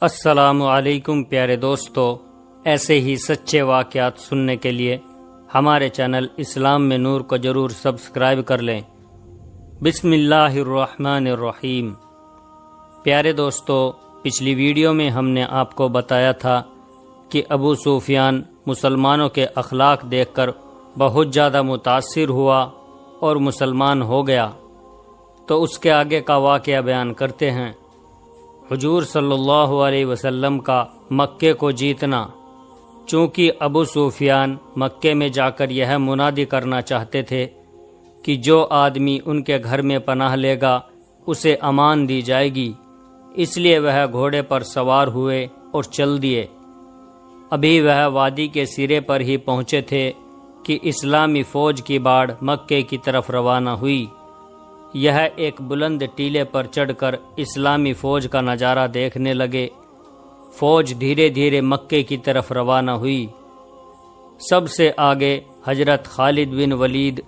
السلام علیکم پیارے دوستو، ایسے ہی سچے واقعات سننے کے لیے ہمارے چینل اسلام میں نور کو ضرور سبسکرائب کر لیں۔ بسم اللہ الرحمن الرحیم۔ پیارے دوستو، پچھلی ویڈیو میں ہم نے آپ کو بتایا تھا کہ ابو سفیان مسلمانوں کے اخلاق دیکھ کر بہت زیادہ متاثر ہوا اور مسلمان ہو گیا، تو اس کے آگے کا واقعہ بیان کرتے ہیں۔ حضور صلی اللہ علیہ وسلم کا مکے کو جیتنا۔ چونکہ ابو سفیان مکے میں جا کر یہ منادی کرنا چاہتے تھے کہ جو آدمی ان کے گھر میں پناہ لے گا اسے امان دی جائے گی، اس لیے وہ گھوڑے پر سوار ہوئے اور چل دیے۔ ابھی وہ وادی کے سرے پر ہی پہنچے تھے کہ اسلامی فوج کی باڑ مکے کی طرف روانہ ہوئی۔ یہ ایک بلند ٹیلے پر چڑھ کر اسلامی فوج کا نظارہ دیکھنے لگے۔ فوج دھیرے دھیرے مکے کی طرف روانہ ہوئی۔ سب سے آگے حضرت خالد بن ولید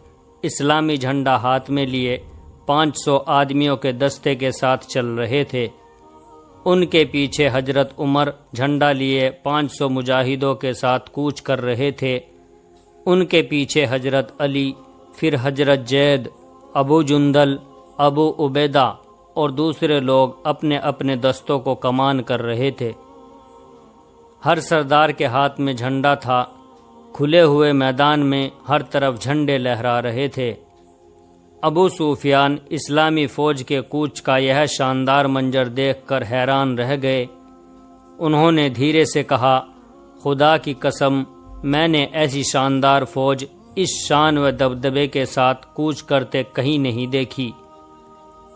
اسلامی جھنڈا ہاتھ میں لیے 500 آدمیوں کے دستے کے ساتھ چل رہے تھے۔ ان کے پیچھے حضرت عمر جھنڈا لیے 500 مجاہدوں کے ساتھ کوچ کر رہے تھے۔ ان کے پیچھے حضرت علی، پھر حضرت زید، ابو جندل، ابو عبیدہ اور دوسرے لوگ اپنے اپنے دستوں کو کمان کر رہے تھے۔ ہر سردار کے ہاتھ میں جھنڈا تھا۔ کھلے ہوئے میدان میں ہر طرف جھنڈے لہرا رہے تھے۔ ابو سفیان اسلامی فوج کے کوچ کا یہ شاندار منظر دیکھ کر حیران رہ گئے۔ انہوں نے دھیرے سے کہا، خدا کی قسم، میں نے ایسی شاندار فوج اس شان و دبدبے کے ساتھ کوچ کرتے کہیں نہیں دیکھی۔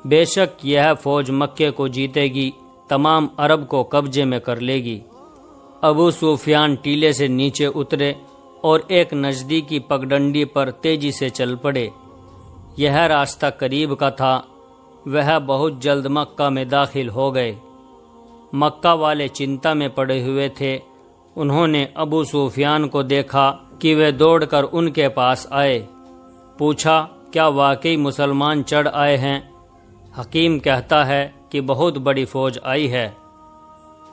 بے شک یہ فوج مکے کو جیتے گی، تمام عرب کو قبضے میں کر لے گی۔ ابو سفیان ٹیلے سے نیچے اترے اور ایک نزدیکی پگڈنڈی پر تیزی سے چل پڑے۔ یہ راستہ قریب کا تھا۔ وہ بہت جلد مکہ میں داخل ہو گئے۔ مکہ والے چنتا میں پڑے ہوئے تھے۔ انہوں نے ابو سفیان کو دیکھا کہ وہ دوڑ کر ان کے پاس آئے۔ پوچھا، کیا واقعی مسلمان چڑھ آئے ہیں؟ حکیم کہتا ہے کہ بہت بڑی فوج آئی ہے۔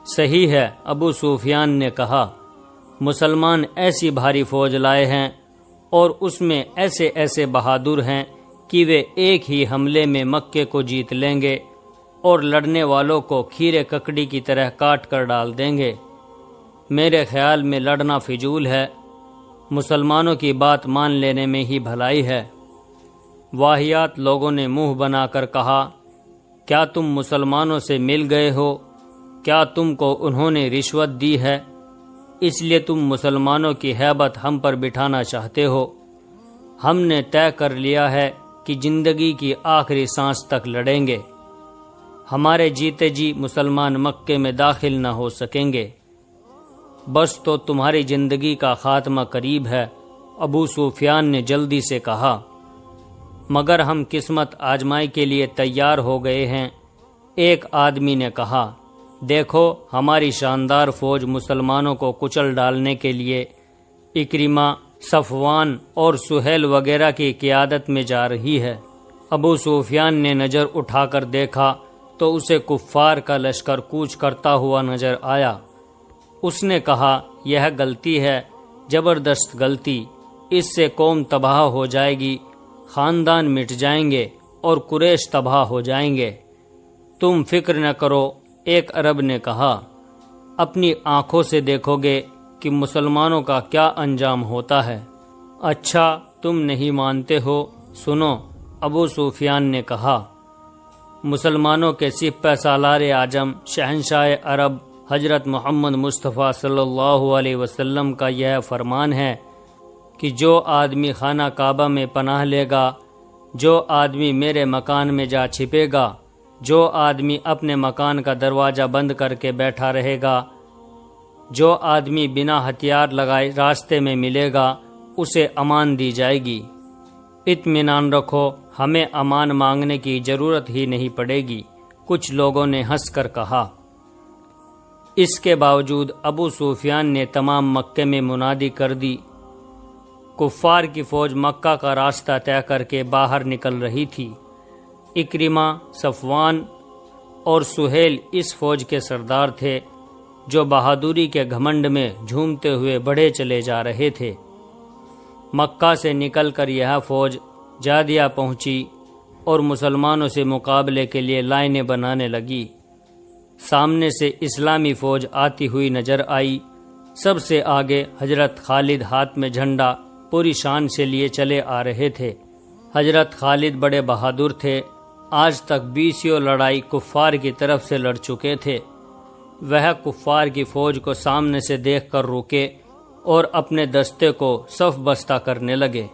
صحیح ہے، ابو سفیان نے کہا، مسلمان ایسی بھاری فوج لائے ہیں اور اس میں ایسے ایسے بہادر ہیں کہ وہ ایک ہی حملے میں مکے کو جیت لیں گے اور لڑنے والوں کو کھیرے ککڑی کی طرح کاٹ کر ڈال دیں گے۔ میرے خیال میں لڑنا فضول ہے، مسلمانوں کی بات مان لینے میں ہی بھلائی ہے۔ واہیات لوگوں نے منہ بنا کر کہا، کیا تم مسلمانوں سے مل گئے ہو؟ کیا تم کو انہوں نے رشوت دی ہے؟ اس لیے تم مسلمانوں کی ہیبت ہم پر بٹھانا چاہتے ہو؟ ہم نے طے کر لیا ہے کہ زندگی کی آخری سانس تک لڑیں گے۔ ہمارے جیتے جی مسلمان مکے میں داخل نہ ہو سکیں گے۔ بس تو تمہاری زندگی کا خاتمہ قریب ہے، ابو سفیان نے جلدی سے کہا۔ مگر ہم قسمت آزمائی کے لیے تیار ہو گئے ہیں، ایک آدمی نے کہا۔ دیکھو، ہماری شاندار فوج مسلمانوں کو کچل ڈالنے کے لیے اکرمہ، صفوان اور سہیل وغیرہ کی قیادت میں جا رہی ہے۔ ابو سفیان نے نظر اٹھا کر دیکھا تو اسے کفار کا لشکر کوچ کرتا ہوا نظر آیا۔ اس نے کہا، یہ غلطی ہے، زبردست غلطی، اس سے قوم تباہ ہو جائے گی، خاندان مٹ جائیں گے اور قریش تباہ ہو جائیں گے۔ تم فکر نہ کرو، ایک عرب نے کہا، اپنی آنکھوں سے دیکھو گے کہ مسلمانوں کا کیا انجام ہوتا ہے۔ اچھا، تم نہیں مانتے ہو، سنو، ابو سفیان نے کہا۔ مسلمانوں کے سپہ سالار اعظم شہنشاہ عرب حضرت محمد مصطفیٰ صلی اللہ علیہ وسلم کا یہ فرمان ہے کہ جو آدمی خانہ کعبہ میں پناہ لے گا، جو آدمی میرے مکان میں جا چھپے گا، جو آدمی اپنے مکان کا دروازہ بند کر کے بیٹھا رہے گا، جو آدمی بنا ہتھیار لگائے راستے میں ملے گا، اسے امان دی جائے گی۔ اطمینان رکھو، ہمیں امان مانگنے کی ضرورت ہی نہیں پڑے گی، کچھ لوگوں نے ہنس کر کہا۔ اس کے باوجود ابو سفیان نے تمام مکے میں منادی کر دی۔ کفار کی فوج مکہ کا راستہ طے کر کے باہر نکل رہی تھی۔ اکرمہ، صفوان اور سہیل اس فوج کے سردار تھے جو بہادری کے گھمنڈ میں جھومتے ہوئے بڑھے چلے جا رہے تھے۔ مکہ سے نکل کر یہ فوج جادیہ پہنچی اور مسلمانوں سے مقابلے کے لیے لائنیں بنانے لگی۔ سامنے سے اسلامی فوج آتی ہوئی نظر آئی۔ سب سے آگے حضرت خالد ہاتھ میں جھنڈا پوری شان سے لیے چلے آ رہے تھے۔ حضرت خالد بڑے بہادر تھے، آج تک 20 لڑائی کفار کی طرف سے لڑ چکے تھے۔ وہ کفار کی فوج کو سامنے سے دیکھ کر رکے اور اپنے دستے کو صف بستہ کرنے لگے۔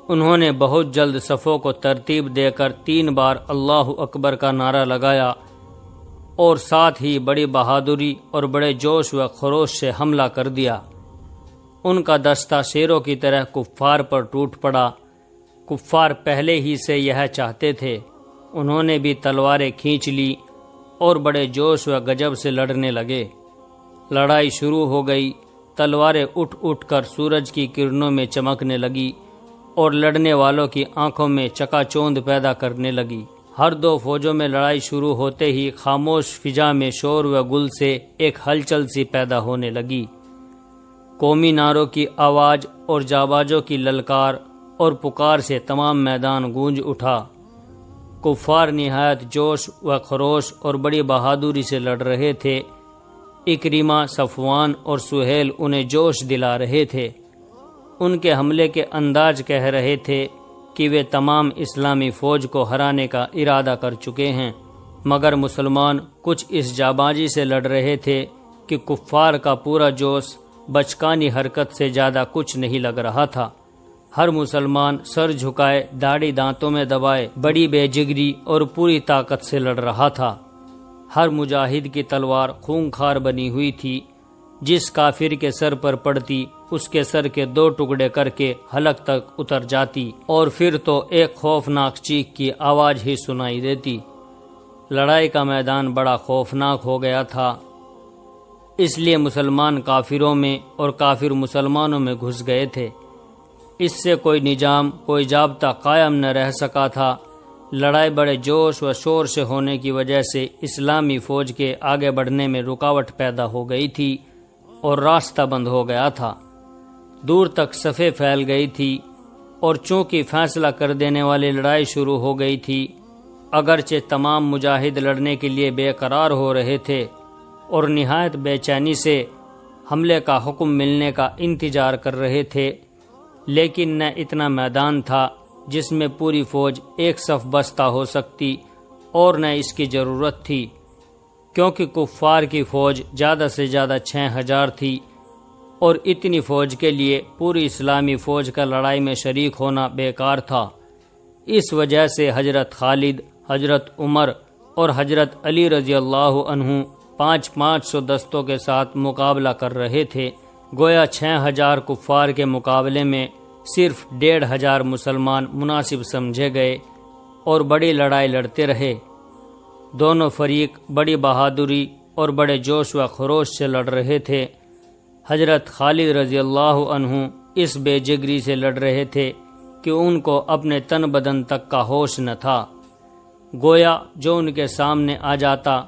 انہوں نے بہت جلد صفوں کو ترتیب دے کر 3 بار اللہ اکبر کا نعرہ لگایا اور ساتھ ہی بڑی بہادری اور بڑے جوش و خروش سے حملہ کر دیا۔ ان کا دستہ شیروں کی طرح کفار پر ٹوٹ پڑا۔ کفار پہلے ہی سے یہ چاہتے تھے۔ انہوں نے بھی تلواریں کھینچ لی اور بڑے جوش و گجب سے لڑنے لگے۔ لڑائی شروع ہو گئی۔ تلواریں اٹھ اٹھ کر سورج کی کرنوں میں چمکنے لگی اور لڑنے والوں کی آنکھوں میں چکا چوند پیدا کرنے لگی۔ ہر 2 فوجوں میں لڑائی شروع ہوتے ہی خاموش فضا میں شور و گل سے ایک ہلچل سی پیدا ہونے لگی۔ قومی نعروں کی آواز اور جابازوں کی للکار اور پکار سے تمام میدان گونج اٹھا۔ کفار نہایت جوش و خروش اور بڑی بہادری سے لڑ رہے تھے۔ اکرمہ، صفوان اور سہیل انہیں جوش دلا رہے تھے۔ ان کے حملے کے انداز کہہ رہے تھے کہ وہ تمام اسلامی فوج کو ہرانے کا ارادہ کر چکے ہیں، مگر مسلمان کچھ اس جابازی سے لڑ رہے تھے کہ کفار کا پورا جوش بچکانی حرکت سے زیادہ کچھ نہیں لگ رہا تھا۔ ہر مسلمان سر جھکائے، داڑھی دانتوں میں دبائے، بڑی بے جگری اور پوری طاقت سے لڑ رہا تھا۔ ہر مجاہد کی تلوار خونخوار بنی ہوئی تھی۔ جس کافر کے سر پر پڑتی اس کے سر کے 2 ٹکڑے کر کے حلق تک اتر جاتی اور پھر تو ایک خوفناک چیخ کی آواز ہی سنائی دیتی۔ لڑائی کا میدان بڑا خوفناک ہو گیا تھا، اس لیے مسلمان کافروں میں اور کافر مسلمانوں میں گھس گئے تھے۔ اس سے کوئی نظام، کوئی ضابطہ قائم نہ رہ سکا تھا۔ لڑائی بڑے جوش و شور سے ہونے کی وجہ سے اسلامی فوج کے آگے بڑھنے میں رکاوٹ پیدا ہو گئی تھی اور راستہ بند ہو گیا تھا۔ دور تک صفیں پھیل گئی تھی اور چونکہ فیصلہ کر دینے والی لڑائی شروع ہو گئی تھی، اگرچہ تمام مجاہد لڑنے کے لیے بے قرار ہو رہے تھے اور نہایت بے چینی سے حملے کا حکم ملنے کا انتظار کر رہے تھے، لیکن نہ اتنا میدان تھا جس میں پوری فوج ایک صف بستہ ہو سکتی اور نہ اس کی ضرورت تھی، کیونکہ کفار کی فوج زیادہ سے زیادہ 6000 تھی اور اتنی فوج کے لیے پوری اسلامی فوج کا لڑائی میں شریک ہونا بیکار تھا۔ اس وجہ سے حضرت خالد، حضرت عمر اور حضرت علی رضی اللہ عنہ 500 دستوں کے ساتھ مقابلہ کر رہے تھے۔ گویا 6000 کفار کے مقابلے میں صرف 1500 مسلمان مناسب سمجھے گئے اور بڑی لڑائی لڑتے رہے۔ دونوں فریق بڑی بہادری اور بڑے جوش و خروش سے لڑ رہے تھے۔ حضرت خالد رضی اللہ عنہ اس بے جگری سے لڑ رہے تھے کہ ان کو اپنے تن بدن تک کا ہوش نہ تھا۔ گویا جو ان کے سامنے آ جاتا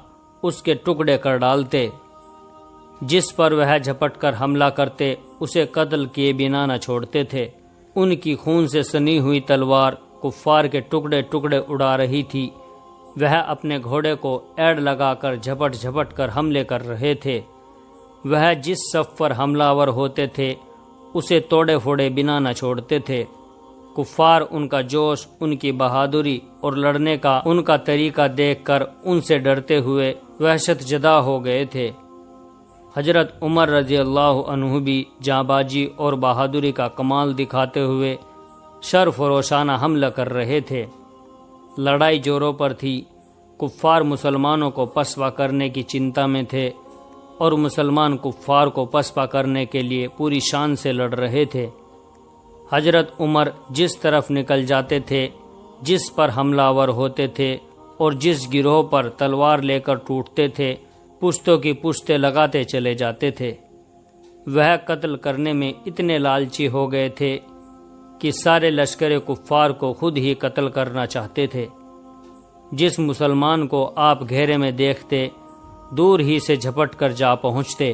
اس کے ٹکڑے کر ڈالتے، جس پر وہ جھپٹ کر حملہ کرتے اسے قتل کیے بنا نہ چھوڑتے تھے۔ ان کی خون سے سنی ہوئی تلوار کفار کے ٹکڑے ٹکڑے اڑا رہی تھی۔ وہ اپنے گھوڑے کو ایڑ لگا کر جھپٹ جھپٹ کر حملے کر رہے تھے۔ وہ جس صف پر حملہ آور ہوتے تھے اسے توڑے پھوڑے بنا نہ چھوڑتے تھے۔ کفار ان کا جوش، ان کی بہادری اور لڑنے کا ان کا طریقہ دیکھ کر ان سے ڈرتے ہوئے وحشت زدہ ہو گئے تھے۔ حضرت عمر رضی اللہ عنہ بھی جانبازی اور بہادری کا کمال دکھاتے ہوئے شر فروشانہ حملہ کر رہے تھے۔ لڑائی جوڑوں پر تھی۔ کفار مسلمانوں کو پسپا کرنے کی چنتا میں تھے اور مسلمان کفار کو پسپا کرنے کے لیے پوری شان سے لڑ رہے تھے۔ حضرت عمر جس طرف نکل جاتے تھے، جس پر حملہ آور ہوتے تھے اور جس گروہ پر تلوار لے کر ٹوٹتے تھے، پشتوں کی پشتیں لگاتے چلے جاتے تھے۔ وہ قتل کرنے میں اتنے لالچی ہو گئے تھے کہ سارے لشکر کفار کو خود ہی قتل کرنا چاہتے تھے۔ جس مسلمان کو آپ گھیرے میں دیکھتے دور ہی سے جھپٹ کر جا پہنچتے،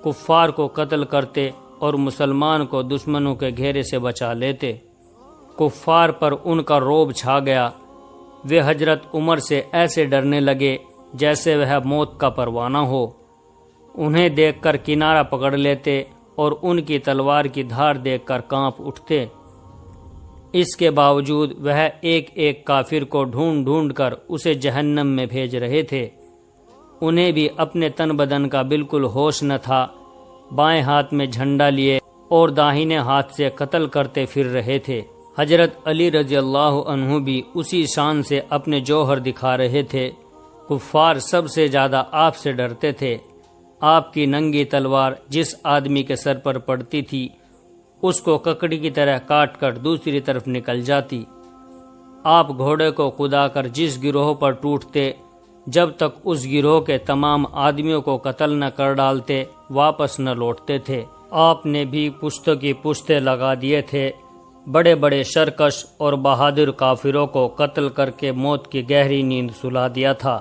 کفار کو قتل کرتے اور مسلمان کو دشمنوں کے گھیرے سے بچا لیتے۔ کفار پر ان کا رعب چھا گیا، وہ حضرت عمر سے ایسے ڈرنے لگے جیسے وہ موت کا پروانہ ہو۔ انہیں دیکھ کر کنارہ پکڑ لیتے اور ان کی تلوار کی دھار دیکھ کر کانپ اٹھتے۔ اس کے باوجود وہ ایک ایک کافر کو ڈھونڈ ڈھونڈ کر اسے جہنم میں بھیج رہے تھے۔ انہیں بھی اپنے تن بدن کا بالکل ہوش نہ تھا، بائیں ہاتھ میں جھنڈا لیے اور داہنے ہاتھ سے قتل کرتے پھر رہے تھے۔ حضرت علی رضی اللہ عنہ بھی اسی شان سے اپنے جوہر دکھا رہے تھے۔ کفار سب سے زیادہ آپ سے ڈرتے تھے۔ آپ کی ننگی تلوار جس آدمی کے سر پر پڑتی تھی اس کو ککڑی کی طرح کاٹ کر دوسری طرف نکل جاتی۔ آپ گھوڑے کو کدا کر جس گروہ پر ٹوٹتے، جب تک اس گروہ کے تمام آدمیوں کو قتل نہ کر ڈالتے واپس نہ لوٹتے تھے۔ آپ نے بھی پشتوں کی پشتے لگا دیے تھے، بڑے بڑے سرکش اور بہادر کافروں کو قتل کر کے موت کی گہری نیند سلا دیا تھا۔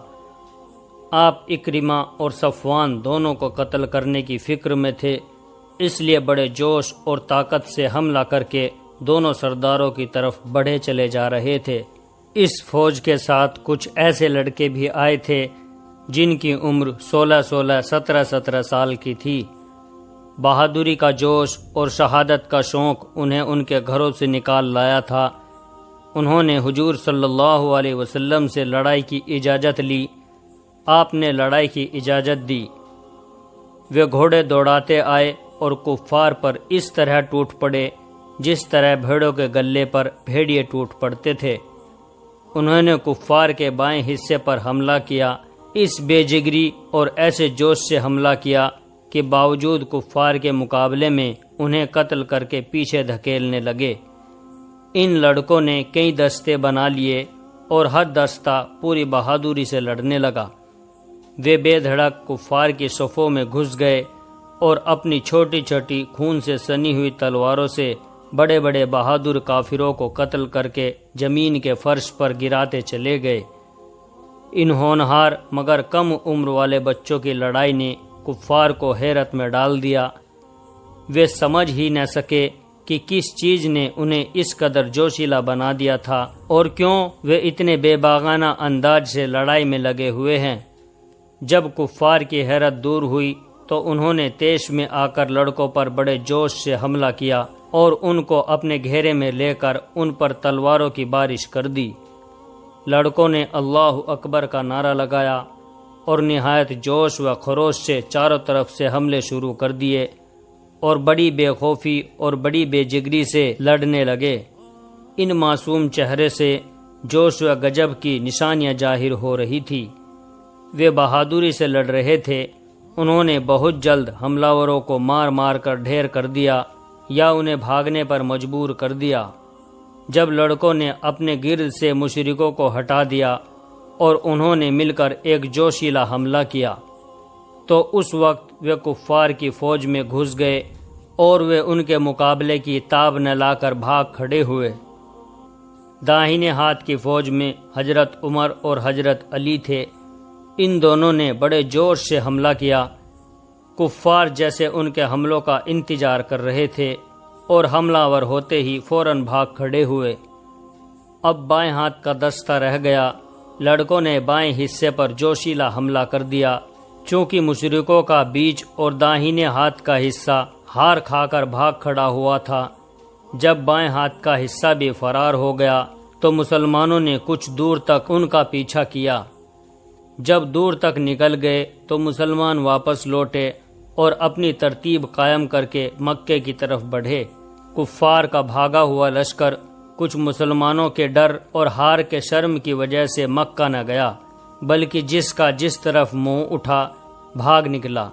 آپ اکرمہ اور صفوان دونوں کو قتل کرنے کی فکر میں تھے، اس لیے بڑے جوش اور طاقت سے حملہ کر کے دونوں سرداروں کی طرف بڑھے چلے جا رہے تھے۔ اس فوج کے ساتھ کچھ ایسے لڑکے بھی آئے تھے جن کی عمر 16 17 سال کی تھی۔ بہادری کا جوش اور شہادت کا شوق انہیں ان کے گھروں سے نکال لایا تھا۔ انہوں نے حضور صلی اللہ علیہ وسلم سے لڑائی کی اجازت لی۔ آپ نے لڑائی کی اجازت دی۔ وہ گھوڑے دوڑاتے آئے اور کفار پر اس طرح ٹوٹ پڑے جس طرح بھیڑوں کے گلے پر بھیڑیے ٹوٹ پڑتے تھے۔ انہوں نے کفار کے بائیں حصے پر حملہ کیا، اس بے جگری اور ایسے جوش سے حملہ کیا کہ باوجود کفار کے مقابلے میں انہیں قتل کر کے پیچھے دھکیلنے لگے۔ ان لڑکوں نے کئی دستے بنا لیے اور ہر دستہ پوری بہادری سے لڑنے لگا۔ وہ بے دھڑک کفار کی صفوں میں گھس گئے اور اپنی چھوٹی چھوٹی خون سے سنی ہوئی تلواروں سے بڑے بڑے بہادر کافروں کو قتل کر کے زمین کے فرش پر گراتے چلے گئے۔ ان ہونہار مگر کم عمر والے بچوں کی لڑائی نے کفار کو حیرت میں ڈال دیا۔ وہ سمجھ ہی نہ سکے کہ کس چیز نے انہیں اس قدر جوشیلا بنا دیا تھا اور کیوں وہ اتنے بے باغانہ انداز سے لڑائی میں لگے ہوئے ہیں۔ جب کفار کی حیرت دور ہوئی تو انہوں نے تیش میں آ کر لڑکوں پر بڑے جوش سے حملہ کیا اور ان کو اپنے گھیرے میں لے کر ان پر تلواروں کی بارش کر دی۔ لڑکوں نے اللہ اکبر کا نعرہ لگایا اور نہایت جوش و خروش سے چاروں طرف سے حملے شروع کر دیے اور بڑی بے خوفی اور بڑی بے جگری سے لڑنے لگے۔ ان معصوم چہرے سے جوش و غضب کی نشانیاں ظاہر ہو رہی تھی۔ وہ بہادری سے لڑ رہے تھے۔ انہوں نے بہت جلد حملہ کو مار مار کر ڈھیر کر دیا یا انہیں بھاگنے پر مجبور کر دیا۔ جب لڑکوں نے اپنے گرد سے مشرکوں کو ہٹا دیا اور انہوں نے مل کر ایک جوشیلا حملہ کیا تو اس وقت وہ کفار کی فوج میں گھس گئے اور وہ ان کے مقابلے کی تاب نہ لا کر بھاگ کھڑے ہوئے۔ داہنے ہاتھ کی فوج میں حضرت عمر اور حضرت علی تھے۔ ان دونوں نے بڑے جوش سے حملہ کیا۔ کفار جیسے ان کے حملوں کا انتظار کر رہے تھے اور حملہ آور ہوتے ہی فوراً بھاگ کھڑے ہوئے۔ اب بائیں ہاتھ کا دستہ رہ گیا۔ لڑکوں نے بائیں حصے پر جوشیلا حملہ کر دیا۔ چونکہ مشرکوں کا بیچ اور داہنے ہاتھ کا حصہ ہار کھا کر بھاگ کھڑا ہوا تھا، جب بائیں ہاتھ کا حصہ بھی فرار ہو گیا تو مسلمانوں نے کچھ دور تک ان کا پیچھا کیا۔ جب دور تک نکل گئے تو مسلمان واپس لوٹے اور اپنی ترتیب قائم کر کے مکے کی طرف بڑھے۔ کفار کا بھاگا ہوا لشکر کچھ مسلمانوں کے ڈر اور ہار کے شرم کی وجہ سے مکہ نہ گیا، بلکہ جس کا جس طرف منہ اٹھا بھاگ نکلا۔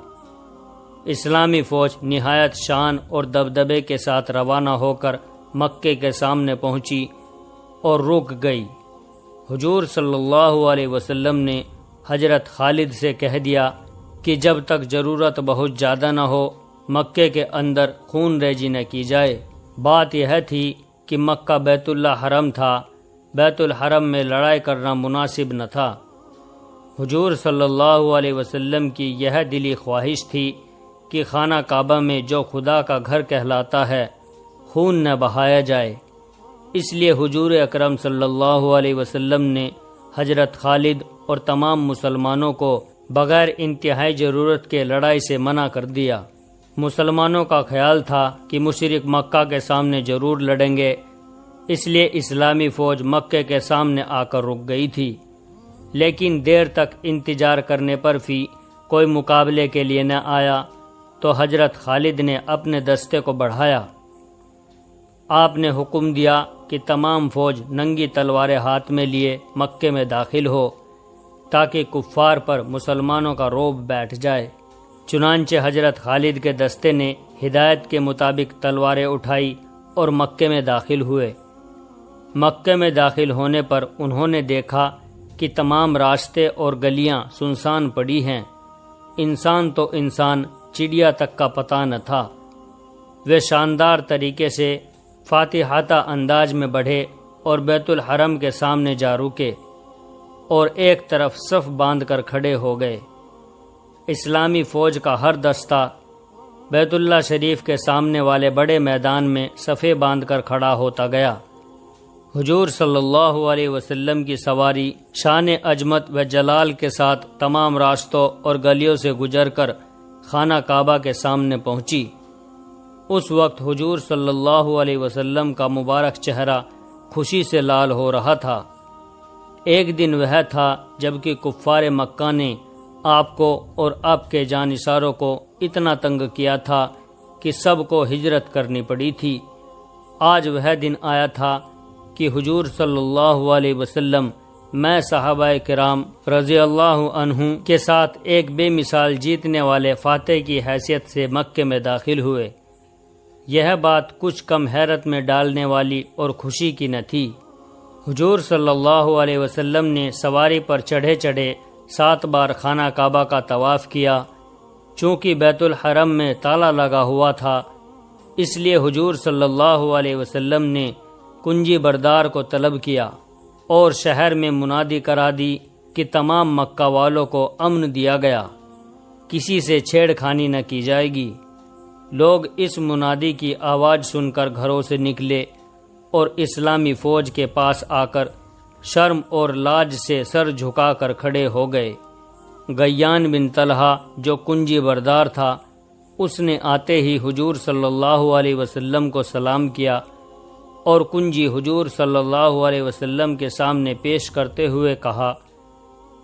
اسلامی فوج نہایت شان اور دبدبے کے ساتھ روانہ ہو کر مکے کے سامنے پہنچی اور رک گئی۔ حضور صلی اللہ علیہ وسلم نے حضرت خالد سے کہہ دیا کہ جب تک ضرورت بہت زیادہ نہ ہو مکے کے اندر خون ریزی نہ کی جائے۔ بات یہ تھی کہ مکہ بیت اللہ حرم تھا، بیت الحرم میں لڑائی کرنا مناسب نہ تھا۔ حضور صلی اللہ علیہ وسلم کی یہ دلی خواہش تھی کہ خانہ کعبہ میں جو خدا کا گھر کہلاتا ہے خون نہ بہایا جائے، اس لیے حضور اکرم صلی اللہ علیہ وسلم نے حضرت خالد اور تمام مسلمانوں کو بغیر انتہائی ضرورت کے لڑائی سے منع کر دیا۔ مسلمانوں کا خیال تھا کہ مشرک مکہ کے سامنے ضرور لڑیں گے، اس لیے اسلامی فوج مکے کے سامنے آ کر رک گئی تھی، لیکن دیر تک انتظار کرنے پر بھی کوئی مقابلے کے لیے نہ آیا تو حضرت خالد نے اپنے دستے کو بڑھایا۔ آپ نے حکم دیا کہ تمام فوج ننگی تلواریں ہاتھ میں لیے مکے میں داخل ہو تاکہ کفار پر مسلمانوں کا رعب بیٹھ جائے۔ چنانچہ حضرت خالد کے دستے نے ہدایت کے مطابق تلواریں اٹھائی اور مکے میں داخل ہوئے۔ مکے میں داخل ہونے پر انہوں نے دیکھا کہ تمام راستے اور گلیاں سنسان پڑی ہیں، انسان تو انسان، چڑیا تک کا پتہ نہ تھا۔ وہ شاندار طریقے سے فاتحانہ انداز میں بڑھے اور بیت الحرم کے سامنے جا رکے اور ایک طرف صف باندھ کر کھڑے ہو گئے۔ اسلامی فوج کا ہر دستہ بیت اللہ شریف کے سامنے والے بڑے میدان میں صفیں باندھ کر کھڑا ہوتا گیا۔ حضور صلی اللہ علیہ وسلم کی سواری شان عظمت و جلال کے ساتھ تمام راستوں اور گلیوں سے گزر کر خانہ کعبہ کے سامنے پہنچی۔ اس وقت حضور صلی اللہ علیہ وسلم کا مبارک چہرہ خوشی سے لال ہو رہا تھا۔ ایک دن وہ تھا جبکہ کفار مکہ نے آپ کو اور آپ کے جانثاروں کو اتنا تنگ کیا تھا کہ سب کو ہجرت کرنی پڑی تھی۔ آج وہ دن آیا تھا کہ حضور صلی اللہ علیہ وسلم میں صحابہ کرام رضی اللہ عنہ کے ساتھ ایک بے مثال جیتنے والے فاتح کی حیثیت سے مکے میں داخل ہوئے۔ یہ بات کچھ کم حیرت میں ڈالنے والی اور خوشی کی نہ تھی۔ حضور صلی اللہ علیہ وسلم نے سواری پر چڑھے 7 بار خانہ کعبہ کا طواف کیا۔ چونکہ بیت الحرم میں تالا لگا ہوا تھا، اس لیے حضور صلی اللہ علیہ وسلم نے کنجی بردار کو طلب کیا اور شہر میں منادی کرا دی کہ تمام مکہ والوں کو امن دیا گیا، کسی سے چھیڑ خانی نہ کی جائے گی۔ لوگ اس منادی کی آواز سن کر گھروں سے نکلے اور اسلامی فوج کے پاس آ کر شرم اور لاج سے سر جھکا کر کھڑے ہو گئے۔ غیان بن طلحہ جو کنجی بردار تھا، اس نے آتے ہی حضور صلی اللہ علیہ وسلم کو سلام کیا اور کنجی حضور صلی اللہ علیہ وسلم کے سامنے پیش کرتے ہوئے کہا،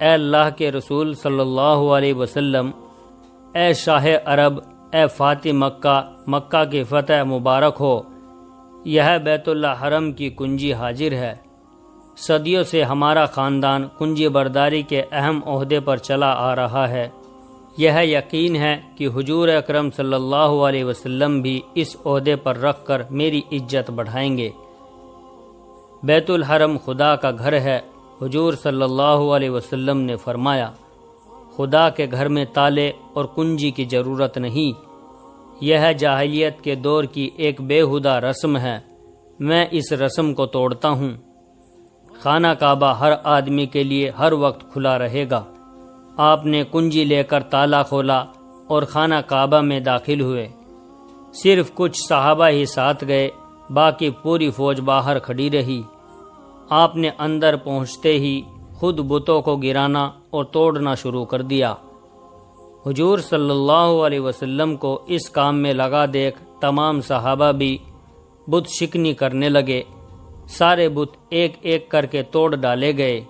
اے اللہ کے رسول صلی اللہ علیہ وسلم، اے شاہ عرب، اے فاتح مکہ، مکہ کی فتح مبارک ہو۔ یہ بیت اللہ حرم کی کنجی حاضر ہے۔ صدیوں سے ہمارا خاندان کنجی برداری کے اہم عہدے پر چلا آ رہا ہے۔ یہ یقین ہے کہ حضور اکرم صلی اللہ علیہ وسلم بھی اس عہدے پر رکھ کر میری عزت بڑھائیں گے۔ بیت الحرم خدا کا گھر ہے۔ حضور صلی اللہ علیہ وسلم نے فرمایا، خدا کے گھر میں تالے اور کنجی کی ضرورت نہیں، یہ جاہلیت کے دور کی ایک بےہودہ رسم ہے، میں اس رسم کو توڑتا ہوں۔ خانہ کعبہ ہر آدمی کے لیے ہر وقت کھلا رہے گا۔ آپ نے کنجی لے کر تالا کھولا اور خانہ کعبہ میں داخل ہوئے۔ صرف کچھ صحابہ ہی ساتھ گئے، باقی پوری فوج باہر کھڑی رہی۔ آپ نے اندر پہنچتے ہی خود بتوں کو گرانا اور توڑنا شروع کر دیا۔ حضور صلی اللہ علیہ وسلم کو اس کام میں لگا دیکھ تمام صحابہ بھی بت شکنی کرنے لگے۔ سارے بت ایک ایک کر کے توڑ ڈالے گئے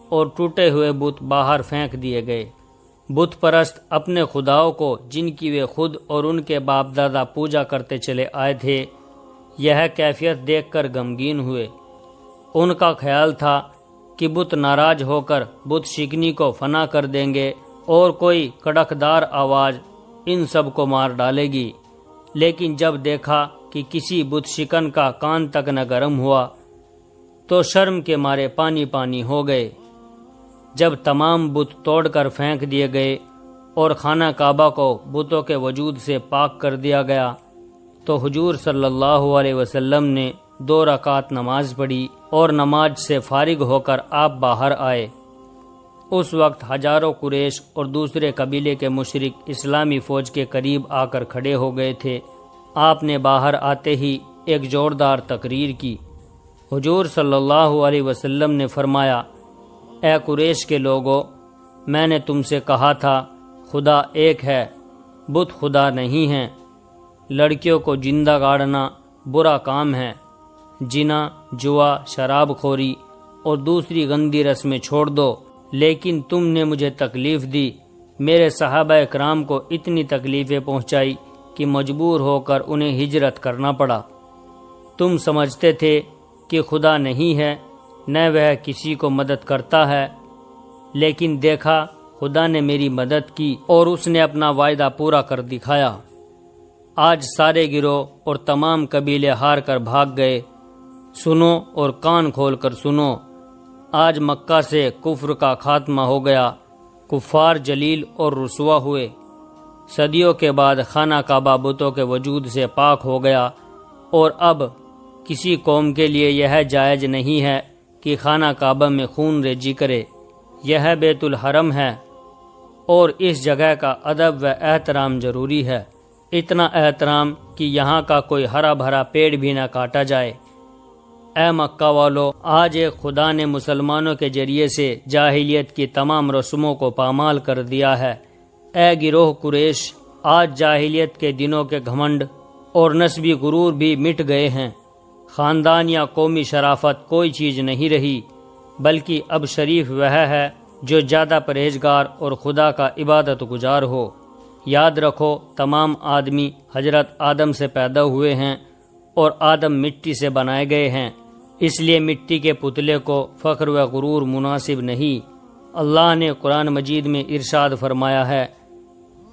اور ٹوٹے ہوئے بت باہر پھینک دیے گئے۔ بت پرست اپنے خداؤں کو جن کی وہ خود اور ان کے باپ دادا پوجا کرتے چلے آئے تھے، یہ کیفیت دیکھ کر غمگین ہوئے۔ ان کا خیال تھا کہ بت ناراض ہو کر بت شکنی کو فنا کر دیں گے اور کوئی کڑکدار آواز ان سب کو مار ڈالے گی، لیکن جب دیکھا کہ کسی بت شکن کا کان تک نہ گرم ہوا تو شرم کے مارے پانی پانی ہو گئے۔ جب تمام بت توڑ کر پھینک دیے گئے اور خانہ کعبہ کو بتوں کے وجود سے پاک کر دیا گیا تو حضور صلی اللہ علیہ وسلم نے 2 رکعت نماز پڑھی اور نماز سے فارغ ہو کر آپ باہر آئے۔ اس وقت ہزاروں قریش اور دوسرے قبیلے کے مشرک اسلامی فوج کے قریب آ کر کھڑے ہو گئے تھے۔ آپ نے باہر آتے ہی ایک زوردار تقریر کی۔ حضور صلی اللہ علیہ وسلم نے فرمایا، اے قریش کے لوگو، میں نے تم سے کہا تھا خدا ایک ہے، بت خدا نہیں ہیں۔ لڑکیوں کو زندہ گاڑنا برا کام ہے۔ جنا، جوا، شراب خوری اور دوسری گندی رسمیں چھوڑ دو۔ لیکن تم نے مجھے تکلیف دی، میرے صحابہ اکرام کو اتنی تکلیفیں پہنچائی کہ مجبور ہو کر انہیں ہجرت کرنا پڑا۔ تم سمجھتے تھے کہ خدا نہیں ہے، نہ وہ کسی کو مدد کرتا ہے، لیکن دیکھا خدا نے میری مدد کی اور اس نے اپنا وعدہ پورا کر دکھایا۔ آج سارے گروہ اور تمام قبیلے ہار کر بھاگ گئے۔ سنو اور کان کھول کر سنو، آج مکہ سے کفر کا خاتمہ ہو گیا، کفار جلیل اور رسوا ہوئے۔ صدیوں کے بعد خانہ کعبہ بتوں کے وجود سے پاک ہو گیا، اور اب کسی قوم کے لیے یہ جائز نہیں ہے کہ خانہ کعبہ میں خون ریزی کرے۔ یہ بیت الحرم ہے اور اس جگہ کا ادب و احترام ضروری ہے، اتنا احترام کہ یہاں کا کوئی ہرا بھرا پیڑ بھی نہ کاٹا جائے۔ اے مکہ والو، آج ایک خدا نے مسلمانوں کے ذریعے سے جاہلیت کی تمام رسموں کو پامال کر دیا ہے۔ اے گروہ قریش، آج جاہلیت کے دنوں کے گھمنڈ اور نسبی غرور بھی مٹ گئے ہیں۔ خاندان یا قومی شرافت کوئی چیز نہیں رہی، بلکہ اب شریف وہ ہے جو زیادہ پرہیزگار اور خدا کا عبادت گزار ہو۔ یاد رکھو، تمام آدمی حضرت آدم سے پیدا ہوئے ہیں اور آدم مٹی سے بنائے گئے ہیں، اس لیے مٹی کے پتلے کو فخر و غرور مناسب نہیں۔ اللہ نے قرآن مجید میں ارشاد فرمایا ہے،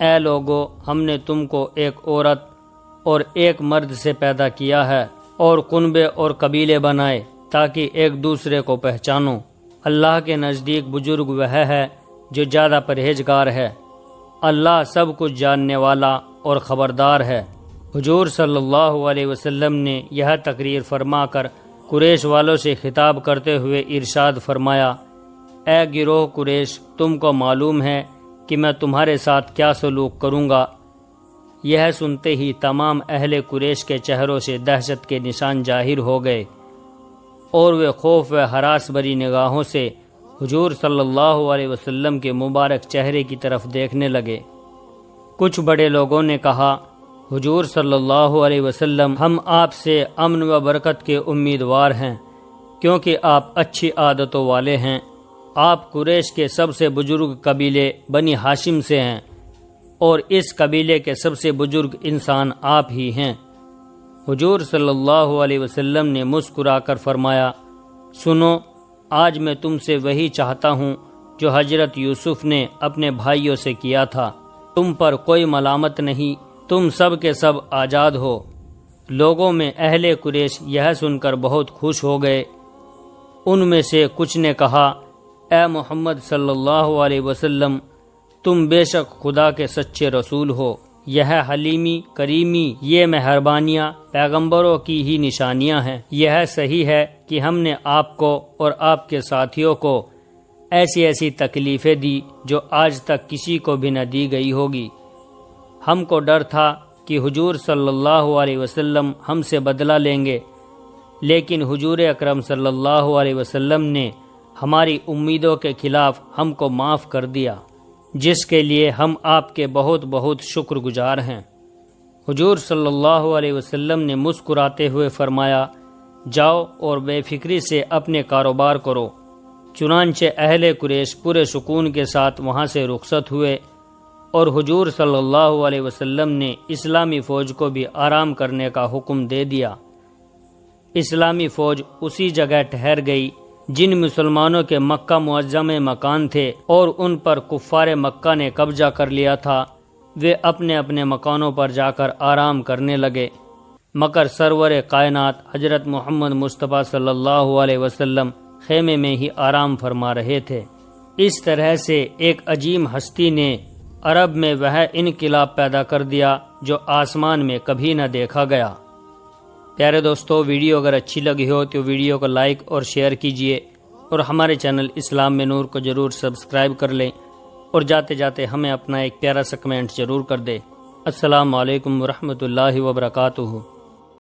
اے لوگو، ہم نے تم کو ایک عورت اور ایک مرد سے پیدا کیا ہے اور کنبے اور قبیلے بنائے تاکہ ایک دوسرے کو پہچانو۔ اللہ کے نزدیک بزرگ وہ ہے جو زیادہ پرہیزگار ہے۔ اللہ سب کچھ جاننے والا اور خبردار ہے۔ حضور صلی اللہ علیہ وسلم نے یہ تقریر فرما کر قریش والوں سے خطاب کرتے ہوئے ارشاد فرمایا، اے گروہ قریش، تم کو معلوم ہے کہ میں تمہارے ساتھ کیا سلوک کروں گا۔ یہ سنتے ہی تمام اہل قریش کے چہروں سے دہشت کے نشان ظاہر ہو گئے اور وہ خوف و ہراس بری نگاہوں سے حضور صلی اللہ علیہ وسلم کے مبارک چہرے کی طرف دیکھنے لگے۔ کچھ بڑے لوگوں نے کہا، حضور صلی اللہ علیہ وسلم، ہم آپ سے امن و برکت کے امیدوار ہیں، کیونکہ آپ اچھی عادتوں والے ہیں۔ آپ قریش کے سب سے بزرگ قبیلے بنی ہاشم سے ہیں، اور اس قبیلے کے سب سے بزرگ انسان آپ ہی ہیں۔ حضور صلی اللہ علیہ وسلم نے مسکرا کر فرمایا، سنو، آج میں تم سے وہی چاہتا ہوں جو حضرت یوسف نے اپنے بھائیوں سے کیا تھا۔ تم پر کوئی ملامت نہیں، تم سب کے سب آزاد ہو۔ لوگوں میں اہل قریش یہ سن کر بہت خوش ہو گئے۔ ان میں سے کچھ نے کہا، اے محمد صلی اللہ علیہ وسلم، تم بے شک خدا کے سچے رسول ہو۔ یہ حلیمی، کریمی، یہ مہربانیاں پیغمبروں کی ہی نشانیاں ہیں۔ یہ صحیح ہے کہ ہم نے آپ کو اور آپ کے ساتھیوں کو ایسی ایسی تکلیفیں دی جو آج تک کسی کو بھی نہ دی گئی ہوگی۔ ہم کو ڈر تھا کہ حضور صلی اللہ علیہ وسلم ہم سے بدلہ لیں گے، لیکن حضور اکرم صلی اللہ علیہ وسلم نے ہماری امیدوں کے خلاف ہم کو معاف کر دیا، جس کے لیے ہم آپ کے بہت بہت شکر گزار ہیں۔ حضور صلی اللہ علیہ وسلم نے مسکراتے ہوئے فرمایا، جاؤ اور بے فکری سے اپنے کاروبار کرو۔ چنانچہ اہل قریش پورے سکون کے ساتھ وہاں سے رخصت ہوئے، اور حضور صلی اللہ علیہ وسلم نے اسلامی فوج کو بھی آرام کرنے کا حکم دے دیا۔ اسلامی فوج اسی جگہ ٹھہر گئی جن مسلمانوں کے مکہ معظمہ مکان تھے اور ان پر کفار مکہ نے قبضہ کر لیا تھا۔ وہ اپنے اپنے مکانوں پر جا کر آرام کرنے لگے، مگر سرور کائنات حضرت محمد مصطفیٰ صلی اللہ علیہ وسلم خیمے میں ہی آرام فرما رہے تھے۔ اس طرح سے ایک عظیم ہستی نے عرب میں وہ انقلاب پیدا کر دیا جو آسمان میں کبھی نہ دیکھا گیا۔ پیارے دوستو، ویڈیو اگر اچھی لگی ہو تو ویڈیو کو لائک اور شیئر کیجیے، اور ہمارے چینل اسلام میں نور کو ضرور سبسکرائب کر لیں، اور جاتے جاتے ہمیں اپنا ایک پیارا سا کمنٹ ضرور کر دیں۔ السلام علیکم ورحمۃ اللہ وبرکاتہ۔